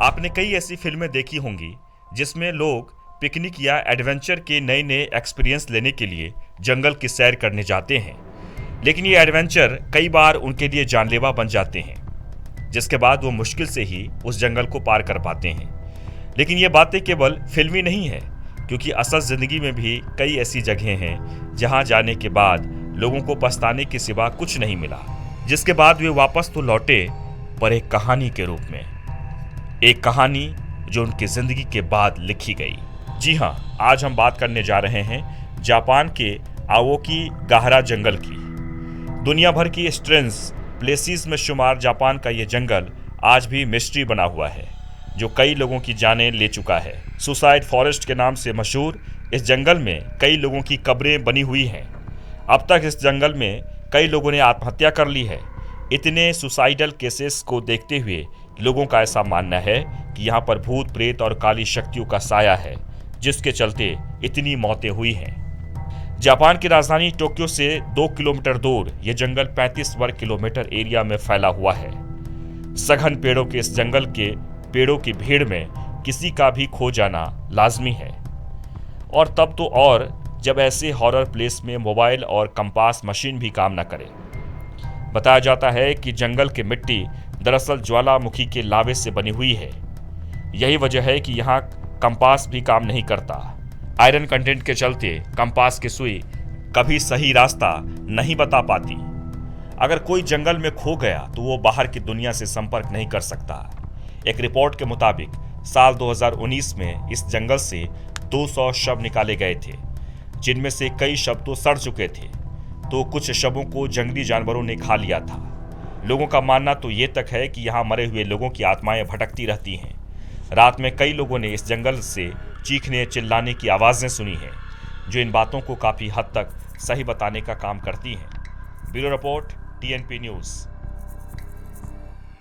आपने कई ऐसी फिल्में देखी होंगी जिसमें लोग पिकनिक या एडवेंचर के नए नए एक्सपीरियंस लेने के लिए जंगल की सैर करने जाते हैं। लेकिन ये एडवेंचर कई बार उनके लिए जानलेवा बन जाते हैं, जिसके बाद वो मुश्किल से ही उस जंगल को पार कर पाते हैं। लेकिन ये बातें केवल फिल्मी नहीं है, क्योंकि असल जिंदगी में भी कई ऐसी जगहें हैं जहां जाने के बाद लोगों को पछताने के सिवा कुछ नहीं मिला, जिसके बाद वे वापस तो लौटे, पर एक कहानी के रूप में, एक कहानी जो उनकी जिंदगी के बाद लिखी गई। जी हाँ, आज हम बात करने जा रहे हैं जापान के आओकी गाहरा जंगल की। दुनिया भर की स्ट्रेंज प्लेसेस में शुमार जापान का ये जंगल आज भी मिस्ट्री बना हुआ है, जो कई लोगों की जानें ले चुका है। सुसाइड फॉरेस्ट के नाम से मशहूर इस जंगल में कई लोगों की कब्रें बनी हुई हैं। अब तक इस जंगल में कई लोगों ने आत्महत्या कर ली है। इतने सुसाइडल केसेस को देखते हुए लोगों का ऐसा मानना है कि यहाँ पर भूत प्रेत और काली शक्तियों का साया है, जिसके चलते इतनी मौतें हुई हैं। जापान की राजधानी टोक्यो से 2 किलोमीटर दूर यह जंगल 35 वर्ग किलोमीटर एरिया में फैला हुआ है। सघन पेड़ों के इस जंगल के पेड़ों की भीड़ में किसी का भी खो जाना लाजमी है, और तब तो और जब ऐसे हॉरर प्लेस में मोबाइल और कंपास मशीन भी काम न करे। बताया जाता है कि जंगल की मिट्टी दरअसल ज्वालामुखी के लावे से बनी हुई है। यही वजह है कि यहाँ कंपास भी काम नहीं करता। आयरन कंटेंट के चलते कंपास की सुई कभी सही रास्ता नहीं बता पाती। अगर कोई जंगल में खो गया तो वो बाहर की दुनिया से संपर्क नहीं कर सकता। एक रिपोर्ट के मुताबिक साल 2019 में इस जंगल से 200 शव निकाले गए थे, जिनमें से कई शव तो सड़ चुके थे, तो कुछ शवों को जंगली जानवरों ने खा लिया था। लोगों का मानना तो ये तक है कि यहाँ मरे हुए लोगों की आत्माएं भटकती रहती हैं। रात में कई लोगों ने इस जंगल से चीखने चिल्लाने की आवाज़ें सुनी हैं, जो इन बातों को काफ़ी हद तक सही बताने का काम करती हैं। Bureau report, TNP news.